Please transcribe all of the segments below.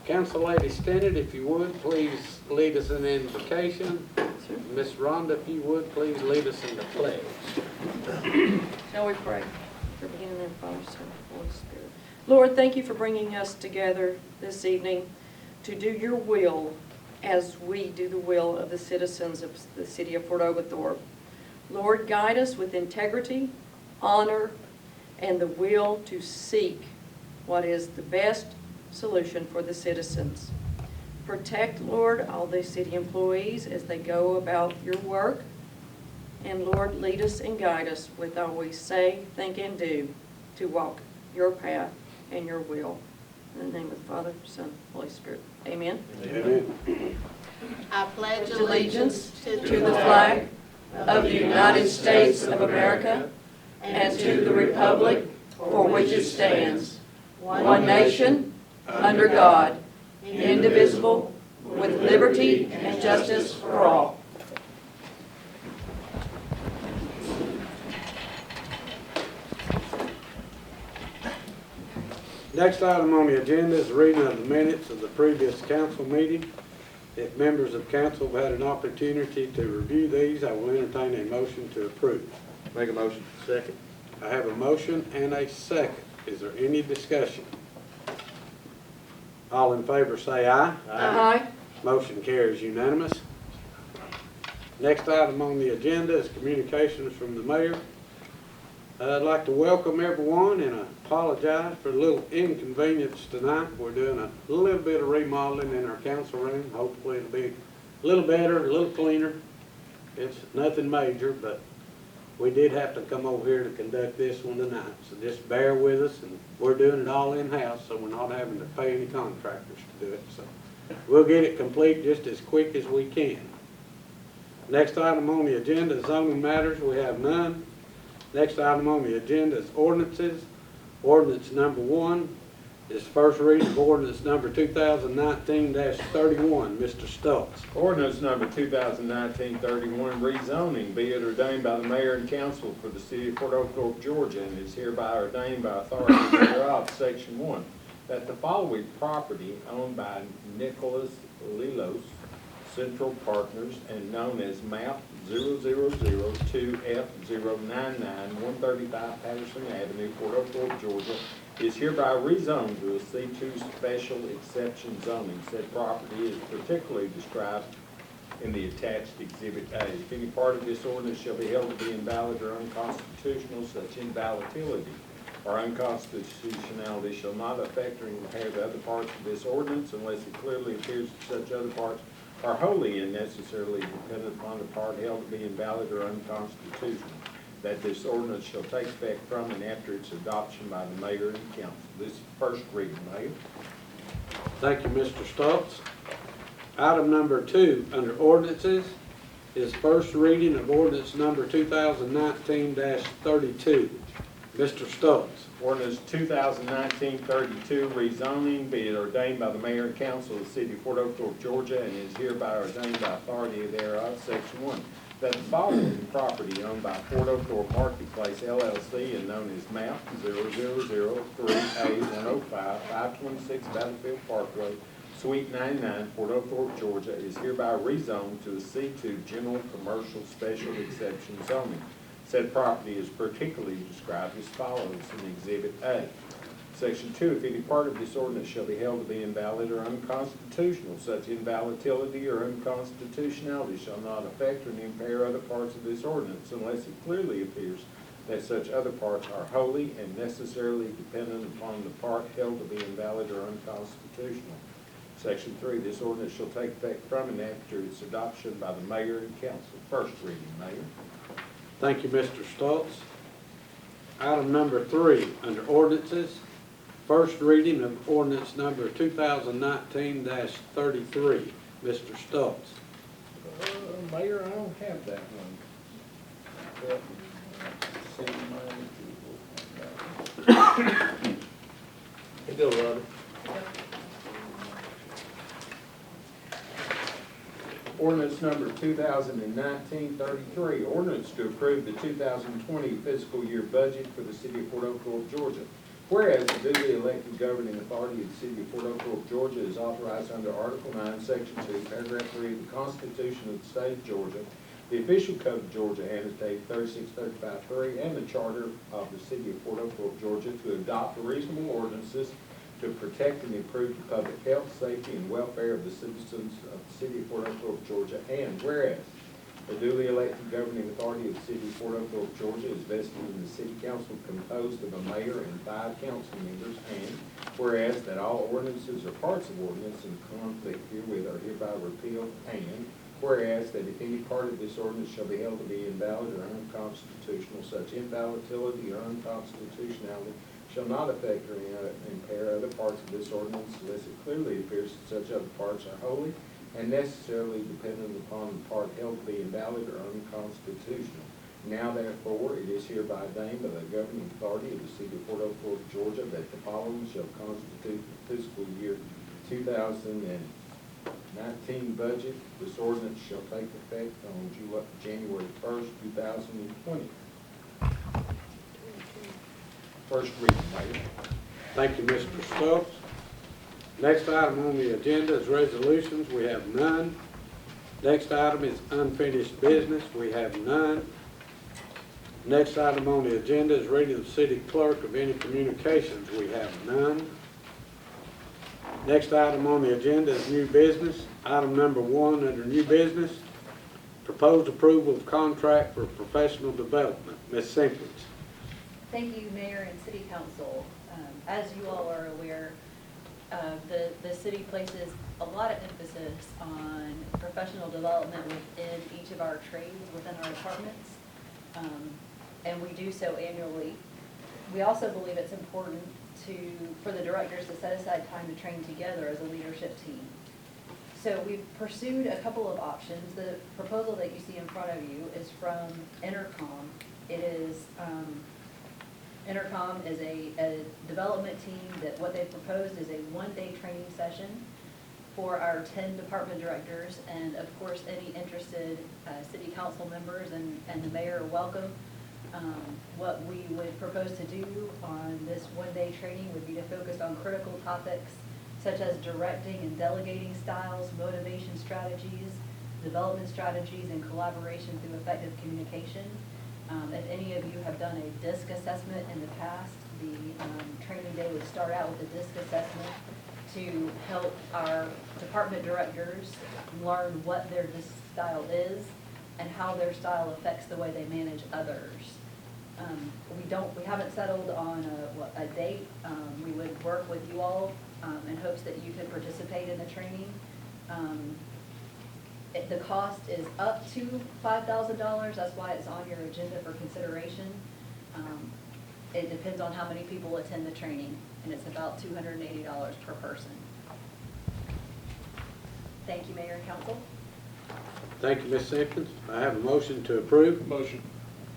Council Lady Stennett, if you would, please lead us in invocation. Miss Rhonda, if you would, please lead us in the pledge. Shall we pray? For beginning in Father, Son, and Holy Spirit. Lord, thank you for bringing us together this evening to do your will as we do the will of the citizens of the city of Fort Oglethorpe. Lord, guide us with integrity, honor, and the will to seek what is the best solution for the citizens. Protect, Lord, all the city employees as they go about your work. And Lord, lead us and guide us with all we say, think, and do to walk your path and your will. In the name of the Father, Son, Holy Spirit. Amen. Amen. I pledge Allegiance to the flag of the United States of America and to the republic for which it stands, one nation, under God, indivisible, with liberty and justice for all. Next item on the agenda is the reading of the minutes of the previous council meeting. If members of council have had an opportunity to review these, I will entertain a motion to approve. Make a motion. Second. I have a motion and a second. Is there any discussion? All in favor say aye. Aye. Motion carries unanimous. Next item on the agenda is communications from the mayor. I'd like to welcome everyone and apologize for a little inconvenience tonight. We're doing a little bit of remodeling in our council room. Hopefully it'll be a little better, a little cleaner. It's nothing major, but we did have to come over here to conduct this one tonight. So just bear with us, and we're doing it all in-house, so we're not having to pay any contractors to do it. So we'll get it complete just as quick as we can. Next item on the agenda is zoning matters. We have none. Next item on the agenda is ordinances. Ordinance number 1 is first reading of ordinance number 2019-31. Mr. Stoltz. Ordinance number 2019-31, rezoning, be it ordained by the mayor and council for the city of Fort Oglethorpe, Georgia, and is hereby ordained by authority thereof, section 1, that the following property owned by Nicholas Lilos, Central Partners, and known as map 0002F099-135 Patterson Avenue, Fort Oglethorpe, Georgia, is hereby rezoned to a C2 special exception zoning. Said property is particularly described in the attached Exhibit A. If any part of this ordinance shall be held to be invalid or unconstitutional, such invalidity or unconstitutionality shall not affect or impair the other parts of this ordinance unless it clearly appears that such other parts are wholly and necessarily dependent upon the part held to be invalid or unconstitutional, that this ordinance shall take effect from and after its adoption by the mayor and council. This is first reading, Mayor. Thank you, Mr. Stoltz. Item number 2 under ordinances is first reading of ordinance number 2019-32. Mr. Stoltz. Ordinance 2019-32, rezoning, be it ordained by the mayor and council of the city of Fort Oglethorpe, Georgia, and is hereby ordained by authority thereof, section 1, that the following property owned by Fort Oglethorpe Marketplace LLC and known as map 0003A105 526 Battlefield Parkway, Suite 99, Fort Oglethorpe, Georgia, is hereby rezoned to a C2 general commercial special exception zoning. Said property is particularly described as follows in Exhibit A. Section 2, if any part of this ordinance shall be held to be invalid or unconstitutional, such invalidity or unconstitutionality shall not affect or impair other parts of this ordinance unless it clearly appears that such other parts are wholly and necessarily dependent upon the part held to be invalid or unconstitutional. Section 3, this ordinance shall take effect from and after its adoption by the mayor and council. First reading, Mayor. Thank you, Mr. Stoltz. Item number 3 under ordinances, first reading of ordinance number 2019-33. Mr. Stoltz. Mayor, I don't have that one. Here you go, Robert. Ordinance number 2019-33, ordinance to approve the 2020 fiscal year budget for the city of Fort Oglethorpe, Georgia. Whereas the duly elected governing authority of the city of Fort Oglethorpe, Georgia is authorized under Article 9, Section 2, Paragraph 3 of the Constitution of the state of Georgia, the official code of Georgia annotated 3635-3, and the charter of the city of Fort Oglethorpe, Georgia, to adopt reasonable ordinances to protect and improve the public health, safety, and welfare of the citizens of the city of Fort Oglethorpe, Georgia. And whereas the duly elected governing authority of the city of Fort Oglethorpe, Georgia is vested in the city council composed of a mayor and 5 council members. And whereas that all ordinances or parts of ordinance in conflict herewith are hereby repealed. And whereas that if any part of this ordinance shall be held to be invalid or unconstitutional, such invalidity or unconstitutionality shall not affect or impair other parts of this ordinance unless it clearly appears that such other parts are wholly and necessarily dependent upon the part held to be invalid or unconstitutional. Now therefore it is hereby ordained by the governing authority of the city of Fort Oglethorpe, Georgia, that the following shall constitute the fiscal year 2019 budget. This ordinance shall take effect on January 1st, 2020. First reading, Mayor. Thank you, Mr. Stokes. Next item on the agenda is resolutions. We have none. Next item is unfinished business. We have none. Next item on the agenda is reading of the city clerk of any communications. We have none. Next item on the agenda is new business. Item number 1 under new business, proposed approval of contract for professional development. Ms. Simpkins. Thank you, Mayor and City Council. As you all are aware, the city places a lot of emphasis on professional development within each of our trades within our departments, and we do so annually. We also believe it's important for the directors to set aside time to train together as a leadership team. So we've pursued a couple of options. The proposal that you see in front of you is from Intercom. It is Intercom is a development team that what they've proposed is a one-day training session for our 10 department directors, and of course any interested city council members and the mayor are welcome. What we would propose to do on this one-day training would be to focus on critical topics such as directing and delegating styles, motivation strategies, development strategies, and collaboration through effective communication. If any of you have done a DISC assessment in the past, the training day would start out with a DISC assessment to help our department directors learn what their DISC style is and how their style affects the way they manage others. We haven't settled on a date. We would work with you all in hopes that you could participate in the training. The cost is up to $5,000. That's why it's on your agenda for consideration. It depends on how many people attend the training, and it's about $280 per person. Thank you, Mayor and Council. Thank you, Ms. Simpkins. I have a motion to approve. Motion.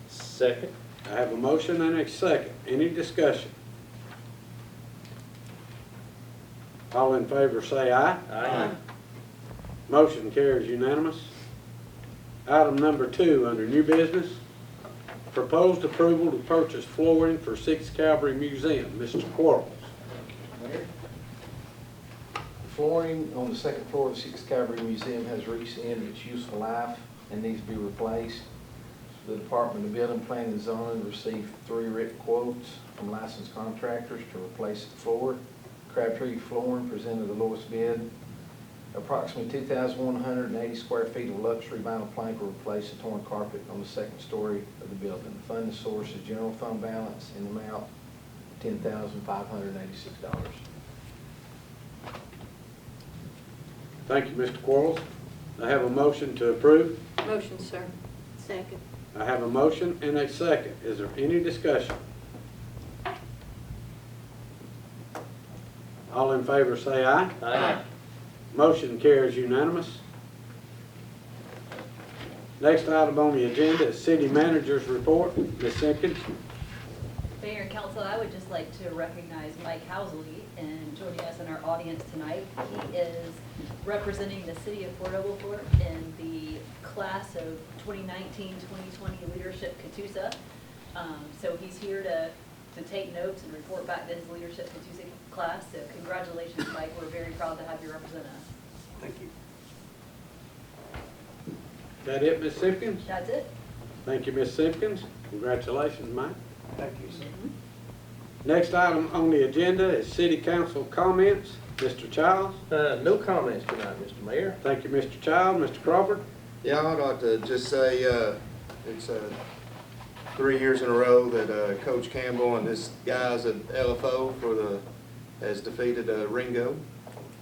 Second. I have a motion and a second. Any discussion? All in favor say aye. Aye. Motion carries unanimous. Item number 2 under new business, proposed approval to purchase flooring for 6th Cavalry Museum. Mr. Quarles. Mayor, the flooring on the second floor of the 6th Cavalry Museum has reached the end of its useful life and needs to be replaced. The Department of Building, Planning and Zoning received 3 written quotes from licensed contractors to replace the floor. Crabtree Flooring presented the lowest bid. Approximately 2,180 square feet of luxury vinyl plank will replace the torn carpet on the second story of the building. The funding source is general fund balance in the amount of $10,586. Thank you, Mr. Quarles. I have a motion to approve. Motion, sir. Second. I have a motion and a second. Is there any discussion? All in favor say aye. Aye. Motion carries unanimous. Next item on the agenda is City Manager's Report. Ms. Simpkins. Mayor and Council, I would just like to recognize Mike Housley and joining us in our audience tonight. He is representing the city of Fort Oglethorpe in the class of 2019-2020 Leadership Catoosa. So he's here to to take notes and report back to his leadership to 2-6 class. So congratulations, Mike. We're very proud to have you represent us. Thank you. That it, Ms. Simpkins? That's it. Thank you, Ms. Simpkins. Congratulations, Mike. Thank you, sir. Next item on the agenda is city council comments. Mr. Childs? No comments tonight, Mr. Mayor. Thank you, Mr. Child. Mr. Crawford? Yeah, I'd like to just say, it's 3 years in a row that Coach Campbell and his guys at LFO has defeated Ringo.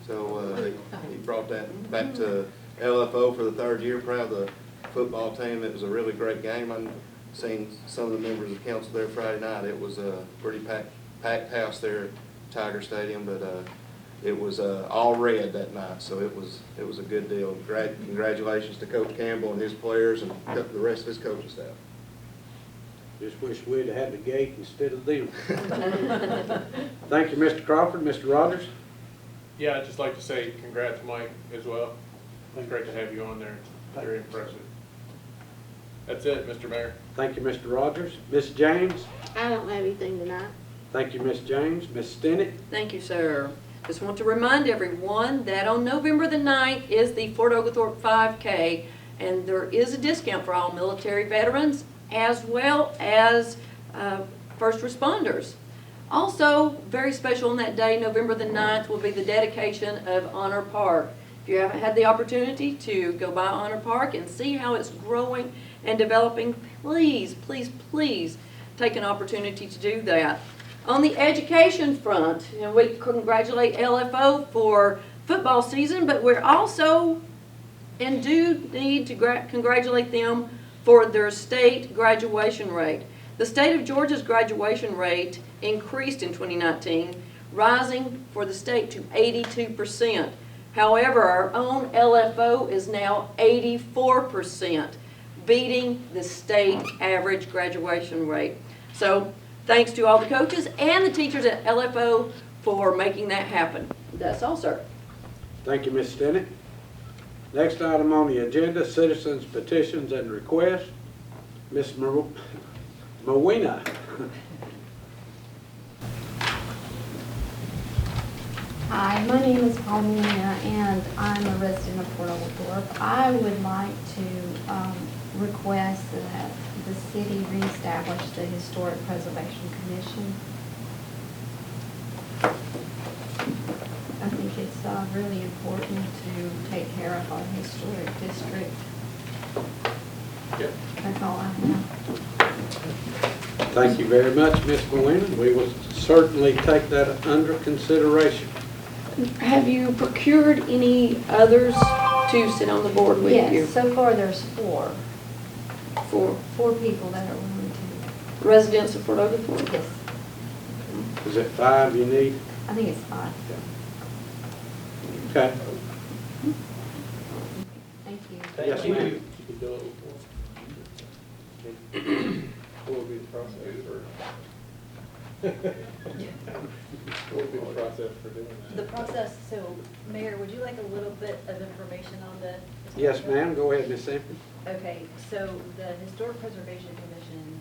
So he brought that back to LFO for the 3rd year. Proud of the football team. It was a really great game. I've seen some of the members of the council there Friday night. It was a pretty packed house there at Tiger Stadium, but it was all red that night, so it was a good deal. Congratulations to Coach Campbell and his players and the rest of his coaching staff. Just wish we'd have had the gate instead of them. Thank you, Mr. Crawford. Mr. Rogers? Yeah, I'd just like to say congrats, Mike, as well. It's great to have you on there. It's very impressive. That's it, Mr. Mayor. Thank you, Mr. Rogers. Ms. James? I don't have anything tonight. Thank you, Ms. James. Ms. Stinnett? Thank you, sir. Just want to remind everyone that on November the 9th is the Fort Oglethorpe 5K, and there is a discount for all military veterans as well as first responders. Also, very special on that day, November the 9th, will be the dedication of Honor Park. If you haven't had the opportunity to go by Honor Park and see how it's growing and developing, please, please, please take an opportunity to do that. On the education front, we congratulate LFO for football season, but we're also and do need to congratulate them for their state graduation rate. The state of Georgia's graduation rate increased in 2019, rising for the state to 82%. However, our own LFO is now 84%, beating the state average graduation rate. So thanks to all the coaches and the teachers at LFO for making that happen. That's all, sir. Thank you, Ms. Stinnett. Next item on the agenda, citizens' petitions and requests. Ms. Mowina. Hi, my name is Paulina, and I'm a resident of Fort Oglethorpe. I would like to request that the city reestablish the Historic Preservation Commission. I think it's really important to take care of our historic district. Yep. That's all I have. Thank you very much, Ms. Mowina. We will certainly take that under consideration. Have you procured any others to sit on the board with you? Yes, so far there's four. For People that are willing to. residents of Fort Oglethorpe? Yes, Is it 5 you need? I think it's 5. Okay. Thank you. Yes, Thank ma'am. you. You can do it before. What would be the process for? What would be the process for doing that? The process, so Mayor, would you like a little bit of information on the? Yes, ma'am. Go ahead, Ms. Simpson. Okay, so the Historic Preservation Commission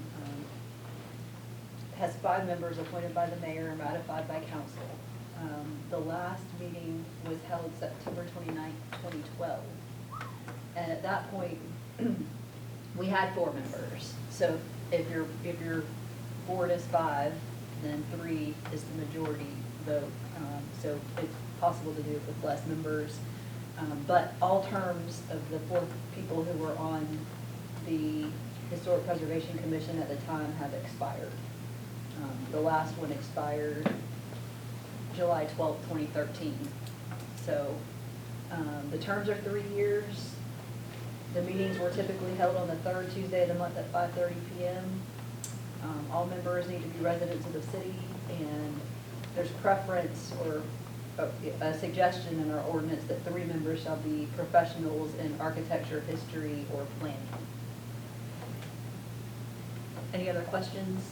has 5 members appointed by the mayor and ratified by council. The last meeting was held September 29th, 2012. And at that point, we had 4 members. So if your board is 5, then 3 is the majority vote. So it's possible to do it with less members. But all terms of the 4 people who were on the Historic Preservation Commission at the time have expired. The last one expired July 12th, 2013. So the terms are 3 years. The meetings were typically held on the 3rd Tuesday of the month at 5:30 p.m. All members need to be residents of the city, and there's preference or a suggestion in our ordinance that 3 members shall be professionals in architecture, history, or planning. Any other questions?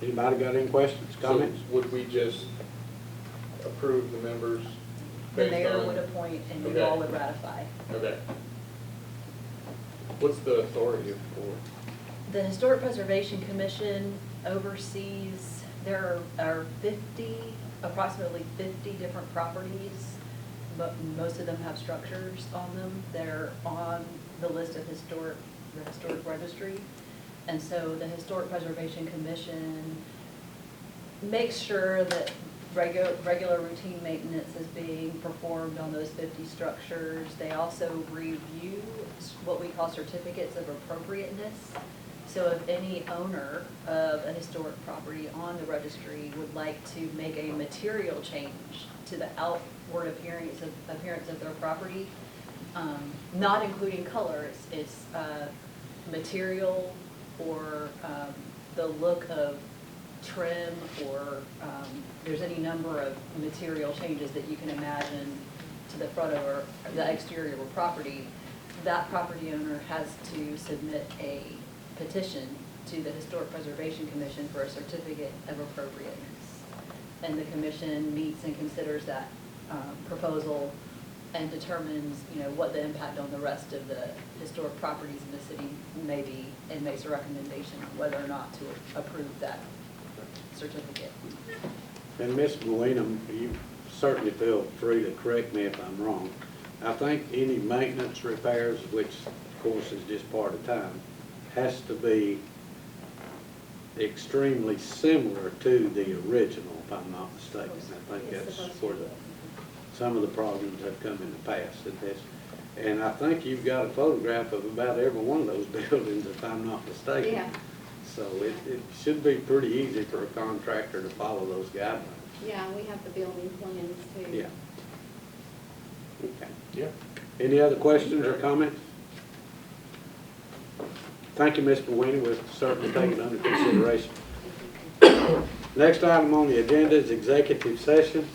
Anybody got any questions, comments? So would we just approve the members The based mayor on? would appoint and you Okay. all would ratify. Okay. What's the authority for? The Historic Preservation Commission oversees, there are approximately 50 different properties, but most of them have structures on them. They're on the list of the historic registry. And so the Historic Preservation Commission makes sure that regular routine maintenance is being performed on those 50 structures. They also review what we call certificates of appropriateness. So if any owner of a historic property on the registry would like to make a material change to the outward appearance of their property, not including color, it's material or the look of trim, or there's any number of material changes that you can imagine to the front or the exterior of a property, that property owner has to submit a petition to the Historic Preservation Commission for a certificate of appropriateness. And the commission meets and considers that proposal and determines, what the impact on the rest of the historic properties in the city may be, and makes a recommendation on whether or not to approve that certificate. And Ms. Molina, you certainly feel free to correct me if I'm wrong. I think any maintenance repairs, which of course is just part of time, has to be extremely similar to the original, if I'm not mistaken. I think that's where some of the problems have come in the past at this. And I think you've got a photograph of about every one of those buildings, if I'm not mistaken. Yeah. So it should be pretty easy for a contractor to follow those guidelines. Yeah, we have the building plans too. Yeah. Okay. Yeah. Any other questions or comments? Thank you, Mr. Winnie. We'll certainly take it under consideration. Next item on the agenda is executive session.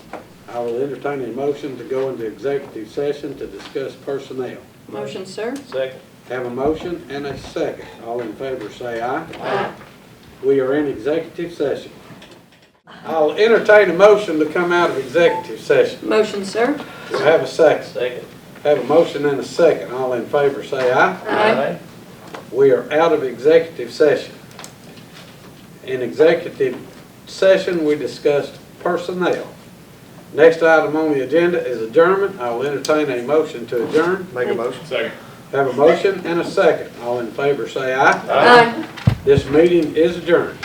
I will entertain a motion to go into executive session to discuss personnel. Motion, sir. Second. Have a motion and a second. All in favor say aye. Aye. We are in executive session. I'll entertain a motion to come out of executive session. Motion, sir. Do I have a second? Second. Have a motion and a second. All in favor say aye. Aye. We are out of executive session. In executive session, we discussed personnel. Next item on the agenda is adjournment. I will entertain a motion to adjourn. Make a motion. Second. Have a motion and a second. All in favor say aye. Aye. This meeting is adjourned.